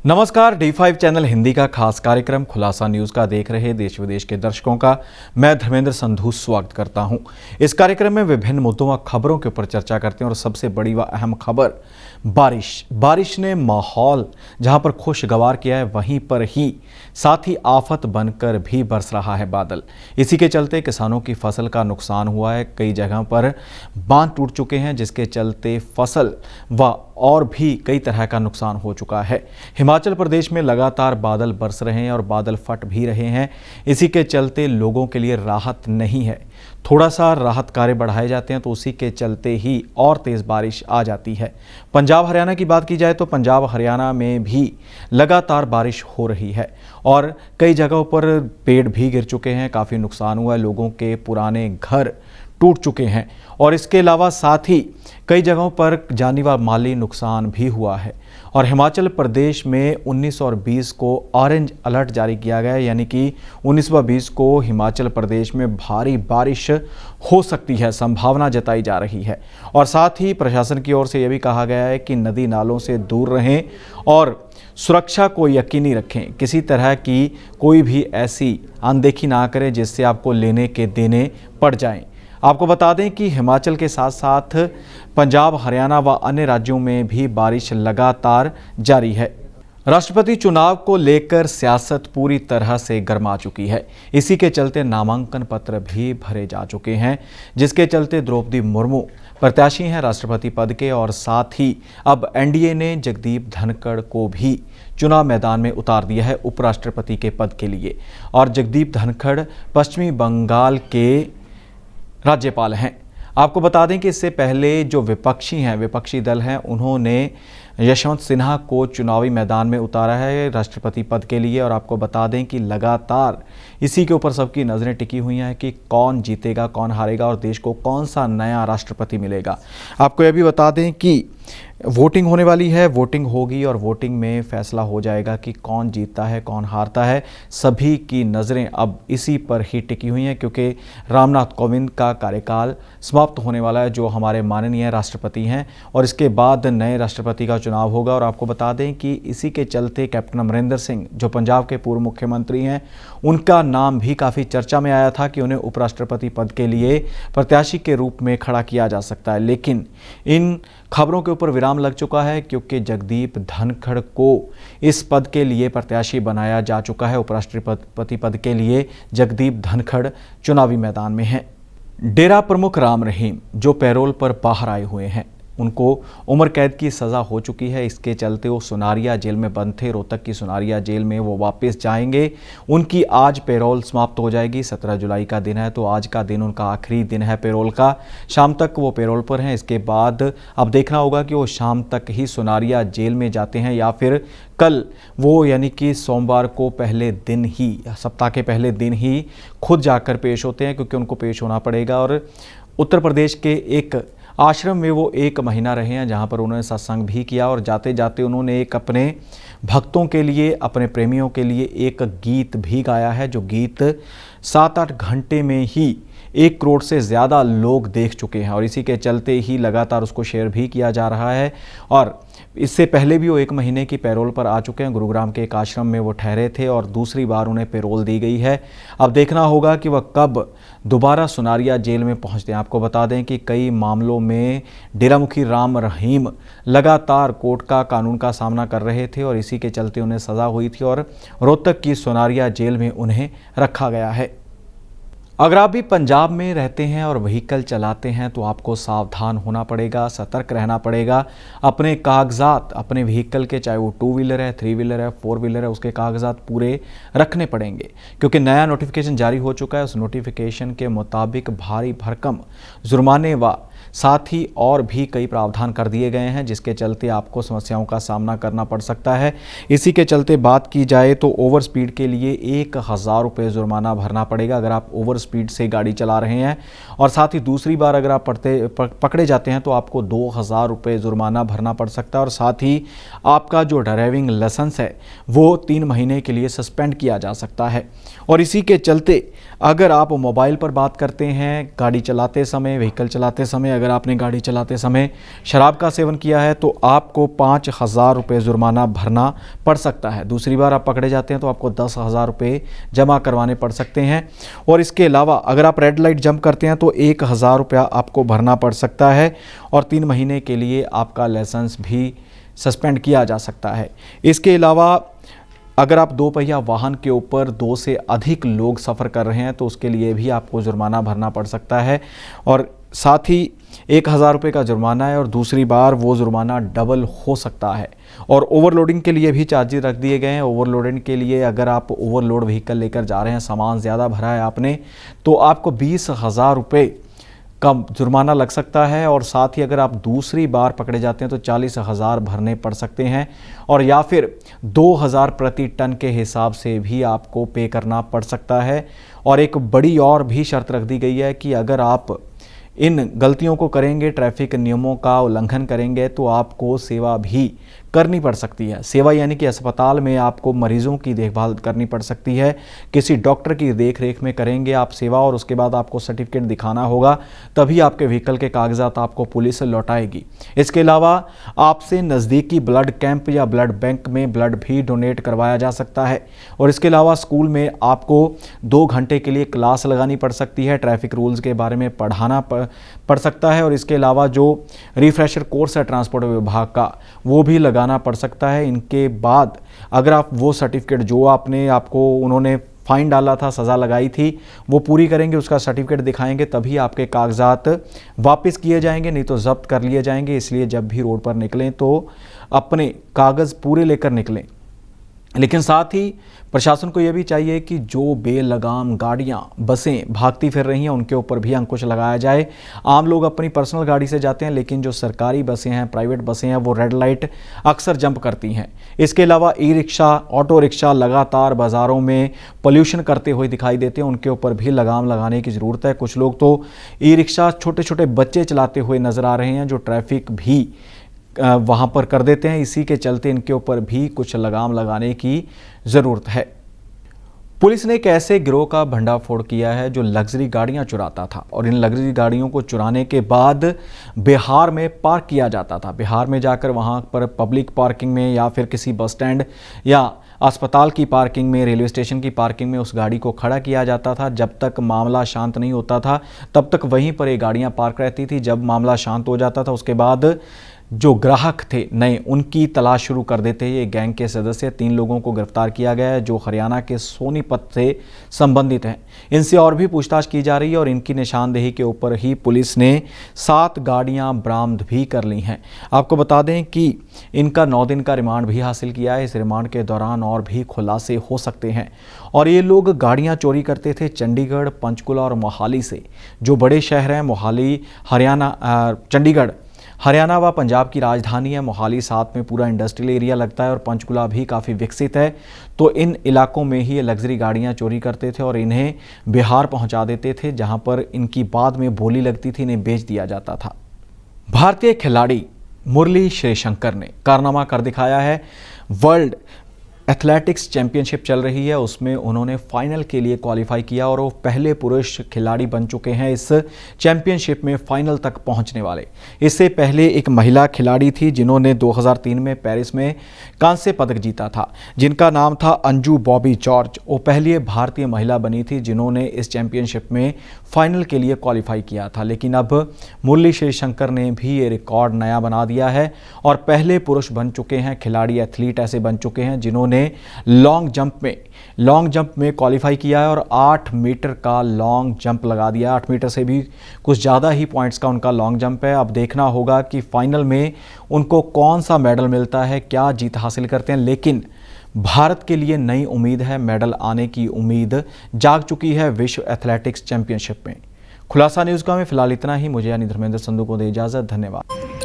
नमस्कार, D5 channel Hindi का खास कार्यक्रम खुलासा न्यूज़ का देख रहे देश विदेश के दर्शकों का मैं धर्मेंद्र संधू स्वागत करता हूं। इस कार्यक्रम में विभिन्न मुद्दों व खबरों के ऊपर चर्चा करते हैं और सबसे बड़ी व अहम खबर बारिश ने माहौल जहां पर खुशगवार किया है, वहीं पर ही साथ ही आफत बनकर भी बरस रहा है बादल। इसी के चलते किसानों की फसल का नुकसान हुआ है। कई जगहों पर बांध टूट चुके हैं, जिसके चलते फसल व और भी कई तरह का नुकसान हो चुका है। हिमाचल प्रदेश में लगातार बादल बरस रहे हैं और बादल फट भी रहे हैं। इसी के चलते लोगों के लिए राहत नहीं है। थोड़ा सा राहत कार्य बढ़ाए जाते हैं तो उसी के चलते ही और तेज़ बारिश आ जाती है। पंजाब हरियाणा की बात की जाए तो पंजाब हरियाणा में भी लगातार बारिश हो रही है और कई जगहों पर पेड़ भी गिर चुके हैं। काफ़ी नुकसान हुआ है, लोगों के पुराने घर टूट चुके हैं और इसके अलावा साथ ही कई जगहों पर जानी व माली नुकसान भी हुआ है। और हिमाचल प्रदेश में 19 और 20 को ऑरेंज अलर्ट जारी किया गया है, यानी कि 19 व 20 को हिमाचल प्रदेश में भारी बारिश हो सकती है, संभावना जताई जा रही है। और साथ ही प्रशासन की ओर से यह भी कहा गया है कि नदी नालों से दूर रहें और सुरक्षा को यकीनी रखें। किसी तरह की कोई भी ऐसी अनदेखी ना करें जिससे आपको लेने के देने पड़ जाएं। आपको बता दें कि हिमाचल के साथ साथ पंजाब, हरियाणा व अन्य राज्यों में भी बारिश लगातार जारी है। राष्ट्रपति चुनाव को लेकर सियासत पूरी तरह से गर्मा चुकी है। इसी के चलते नामांकन पत्र भी भरे जा चुके हैं, जिसके चलते द्रौपदी मुर्मू प्रत्याशी हैं राष्ट्रपति पद के। और साथ ही अब एनडीए ने जगदीप धनखड़ को भी चुनाव मैदान में उतार दिया है उपराष्ट्रपति के पद के लिए। और जगदीप धनखड़ पश्चिमी बंगाल के राज्यपाल हैं। आपको बता दें कि इससे पहले जो विपक्षी दल हैं, उन्होंने यशवंत सिन्हा को चुनावी मैदान में उतारा है राष्ट्रपति पद के लिए। और आपको बता दें कि लगातार इसी के ऊपर सबकी नज़रें टिकी हुई हैं कि कौन जीतेगा, कौन हारेगा और देश को कौन सा नया राष्ट्रपति मिलेगा। आपको यह भी बता दें कि वोटिंग होने वाली है, वोटिंग होगी और वोटिंग में फैसला हो जाएगा कि कौन जीतता है, कौन हारता है। सभी की नज़रें अब इसी पर ही टिकी हुई हैं, क्योंकि रामनाथ कोविंद का कार्यकाल समाप्त होने वाला है, जो हमारे माननीय राष्ट्रपति हैं, और इसके बाद नए राष्ट्रपति का चुनाव होगा। और आपको बता दें कि इसी के चलते कैप्टन अमरिंदर सिंह, जो पंजाब के पूर्व मुख्यमंत्री हैं, उनका नाम भी काफ़ी चर्चा में आया था कि उन्हें उपराष्ट्रपति पद के लिए प्रत्याशी के रूप में खड़ा किया जा सकता है। लेकिन इन खबरों के ऊपर विराम लग चुका है, क्योंकि जगदीप धनखड़ को इस पद के लिए प्रत्याशी बनाया जा चुका है। उपराष्ट्रपति पद के लिए जगदीप धनखड़ चुनावी मैदान में हैं। डेरा प्रमुख राम रहीम, जो पैरोल पर बाहर आए हुए हैं, उनको उम्र कैद की सज़ा हो चुकी है। इसके चलते वो सुनारिया जेल में बंद थे। रोहतक की सुनारिया जेल में वो वापस जाएंगे। उनकी आज पैरोल समाप्त हो जाएगी। 17 जुलाई का दिन है, तो आज का दिन उनका आखिरी दिन है पैरोल का। शाम तक वो पैरोल पर हैं। इसके बाद अब देखना होगा कि वो शाम तक ही सुनारिया जेल में जाते हैं या फिर कल वो, यानी कि सोमवार को पहले दिन ही, सप्ताह के पहले दिन ही खुद जाकर पेश होते हैं, क्योंकि उनको पेश होना पड़ेगा। और उत्तर प्रदेश के एक आश्रम में वो 1 महीना रहे हैं, जहां पर उन्होंने सत्संग भी किया। और जाते जाते उन्होंने एक अपने भक्तों के लिए, अपने प्रेमियों के लिए एक गीत भी गाया है, जो गीत 7-8 घंटे में ही 1 करोड़ से ज़्यादा लोग देख चुके हैं। और इसी के चलते ही लगातार उसको शेयर भी किया जा रहा है। और इससे पहले भी वो 1 महीने की पैरोल पर आ चुके हैं। गुरुग्राम के एक आश्रम में वो ठहरे थे और दूसरी बार उन्हें पैरोल दी गई है। अब देखना होगा कि वह कब दोबारा सुनारिया जेल में पहुंचते हैं। आपको बता दें कि कई मामलों में डेरा मुखी राम रहीम लगातार कोर्ट का कानून का सामना कर रहे थे और इसी के चलते उन्हें सज़ा हुई थी और रोहतक की सुनारिया जेल में उन्हें रखा गया है। अगर आप भी पंजाब में रहते हैं और व्हीकल चलाते हैं तो आपको सावधान होना पड़ेगा, सतर्क रहना पड़ेगा। अपने कागजात, अपने व्हीकल के, चाहे वो 2 व्हीलर है, 3 व्हीलर है, 4 व्हीलर है, उसके कागजात पूरे रखने पड़ेंगे, क्योंकि नया नोटिफिकेशन जारी हो चुका है। उस नोटिफिकेशन के मुताबिक भारी भरकम जुर्माने व साथ ही और भी कई प्रावधान कर दिए गए हैं, जिसके चलते आपको समस्याओं का सामना करना पड़ सकता है। इसी के चलते बात की जाए तो ओवर स्पीड के लिए 1000 रुपये जुर्माना भरना पड़ेगा अगर आप ओवर स्पीड से गाड़ी चला रहे हैं। और साथ ही दूसरी बार अगर आप पकड़े जाते हैं तो आपको 2000 रुपये जुर्माना भरना पड़ सकता है। और साथ ही आपका जो ड्राइविंग लाइसेंस है वो 3 महीने के लिए सस्पेंड किया जा सकता है। और इसी के चलते अगर आप मोबाइल पर बात करते हैं, गाड़ी चलाते समय, व्हीकल चलाते समय अगर अगर आपने गाड़ी चलाते समय शराब का सेवन किया है तो आपको 5,000 रुपये जुर्माना भरना पड़ सकता है। दूसरी बार आप पकड़े जाते हैं तो आपको 10,000 रुपये जमा करवाने पड़ सकते हैं। और इसके अलावा अगर आप रेड लाइट जंप करते हैं तो 1,000 रुपया आपको भरना पड़ सकता है और 3 महीने के लिए आपका लाइसेंस भी सस्पेंड किया जा सकता है। इसके अलावा अगर आप 2 पहिया वाहन के ऊपर 2 से अधिक लोग सफ़र कर रहे हैं तो उसके लिए भी आपको जुर्माना भरना पड़ सकता है और साथ ही 1,000 रुपये का जुर्माना है और दूसरी बार वो जुर्माना डबल हो सकता है। और ओवरलोडिंग के लिए भी चार्जेस रख दिए गए हैं। ओवरलोडिंग के लिए अगर आप ओवरलोड व्हीकल लेकर जा रहे हैं, सामान ज़्यादा भरा है आपने, तो आपको 20,000 रुपये का जुर्माना लग सकता है और साथ ही अगर आप दूसरी बार पकड़े जाते हैं तो 40,000 भरने पड़ सकते हैं और या फिर 2,000 प्रति टन के हिसाब से भी आपको पे करना पड़ सकता है। और एक बड़ी और भी शर्त रख दी गई है कि अगर आप इन गलतियों को करेंगे, ट्रैफिक नियमों का उल्लंघन करेंगे, तो आपको सेवा भी करनी पड़ सकती है। सेवा यानी कि अस्पताल में आपको मरीजों की देखभाल करनी पड़ सकती है, किसी डॉक्टर की देखरेख में करेंगे आप सेवा और उसके बाद आपको सर्टिफिकेट दिखाना होगा, तभी आपके व्हीकल के कागजात आपको पुलिस लौटाएगी। इसके अलावा आपसे नज़दीकी ब्लड कैंप या ब्लड बैंक में ब्लड भी डोनेट करवाया जा सकता है। और इसके अलावा स्कूल में आपको 2 घंटे के लिए क्लास लगानी पड़ सकती है, ट्रैफिक रूल्स के बारे में पढ़ाना पड़ सकता है। और इसके अलावा जो रिफ्रेशर कोर्स है ट्रांसपोर्ट विभाग का, वो भी लगाना पड़ सकता है। इनके बाद अगर आप वो सर्टिफिकेट जो आपको उन्होंने फाइन डाला था, सज़ा लगाई थी, वो पूरी करेंगे, उसका सर्टिफिकेट दिखाएंगे, तभी आपके कागजात वापस किए जाएंगे, नहीं तो जब्त कर लिए जाएंगे। इसलिए जब भी रोड पर निकलें तो अपने कागज़ पूरे लेकर निकलें। लेकिन साथ ही प्रशासन को यह भी चाहिए कि जो बेलगाम गाड़ियां, बसें भागती फिर रही हैं, उनके ऊपर भी अंकुश लगाया जाए। आम लोग अपनी पर्सनल गाड़ी से जाते हैं, लेकिन जो सरकारी बसें हैं, प्राइवेट बसें हैं, वो रेड लाइट अक्सर जंप करती हैं। इसके अलावा ई रिक्शा, ऑटो रिक्शा लगातार बाज़ारों में पोल्यूशन करते हुए दिखाई देते हैं, उनके ऊपर भी लगाम लगाने की ज़रूरत है। कुछ लोग तो ई रिक्शा छोटे छोटे बच्चे चलाते हुए नज़र आ रहे हैं, जो ट्रैफिक भी वहाँ पर कर देते हैं। इसी के चलते इनके ऊपर भी कुछ लगाम लगाने की ज़रूरत है। पुलिस ने एक ऐसे गिरोह का भंडाफोड़ किया है जो लग्जरी गाड़ियां चुराता था और इन लग्जरी गाड़ियों को चुराने के बाद बिहार में पार्क किया जाता था। बिहार में जाकर वहां पर पब्लिक पार्किंग में या फिर किसी बस स्टैंड या अस्पताल की पार्किंग में, रेलवे स्टेशन की पार्किंग में उस गाड़ी को खड़ा किया जाता था। जब तक मामला शांत नहीं होता था तब तक वहीं पर ये गाड़ियां पार्क रहती थी। जब मामला शांत हो जाता था उसके बाद जो ग्राहक थे नए, उनकी तलाश शुरू कर देते। ये गैंग के सदस्य 3 लोगों को गिरफ्तार किया गया है जो हरियाणा के सोनीपत से संबंधित हैं। इनसे और भी पूछताछ की जा रही है और इनकी निशानदेही के ऊपर ही पुलिस ने 7 गाड़ियां बरामद भी कर ली हैं। आपको बता दें कि इनका 9 दिन का रिमांड भी हासिल किया है। इस रिमांड के दौरान और भी खुलासे हो सकते हैं। और ये लोग गाड़ियां चोरी करते थे चंडीगढ़, पंचकुला और मोहाली से। जो बड़े शहर हैं, मोहाली चंडीगढ़ हरियाणा व पंजाब की राजधानी है। मोहाली साथ में पूरा इंडस्ट्रियल एरिया लगता है और पंचकुला भी काफ़ी विकसित है। तो इन इलाकों में ही ये लग्जरी गाड़ियां चोरी करते थे और इन्हें बिहार पहुंचा देते थे, जहां पर इनकी बाद में बोली लगती थी, इन्हें बेच दिया जाता था। भारतीय खिलाड़ी मुरली श्रीशंकर ने कारनामा कर दिखाया है। वर्ल्ड एथलेटिक्स चैंपियनशिप चल रही है, उसमें उन्होंने फाइनल के लिए क्वालिफाई किया और वो पहले पुरुष खिलाड़ी बन चुके हैं इस चैंपियनशिप में फाइनल तक पहुंचने वाले। इससे पहले एक महिला खिलाड़ी थी जिन्होंने 2003 में पेरिस में कांस्य पदक जीता था, जिनका नाम था अंजू बॉबी जॉर्ज। वो पहली भारतीय महिला बनी थी जिन्होंने इस चैंपियनशिप में फाइनल के लिए क्वालिफाई किया था। लेकिन अब मुरली श्रीशंकर ने भी ये रिकॉर्ड नया बना दिया है और पहले पुरुष बन चुके हैं, खिलाड़ी एथलीट ऐसे बन चुके हैं जिन्होंने लॉन्ग जंप में क्वालिफाई किया है और 8 मीटर का लॉन्ग जंप लगा दिया। 8 मीटर से भी कुछ ज़्यादा ही पॉइंट्स का उनका लॉन्ग जंप है। अब देखना होगा कि फाइनल में उनको कौन सा मेडल मिलता है, क्या जीत हासिल करते हैं। लेकिन भारत के लिए नई उम्मीद है, मेडल आने की उम्मीद जाग चुकी है विश्व एथलेटिक्स चैंपियनशिप में। खुलासा न्यूज़ का में फिलहाल इतना ही। मुझे यानी धर्मेंद्र संधू को दे इजाज़त। धन्यवाद।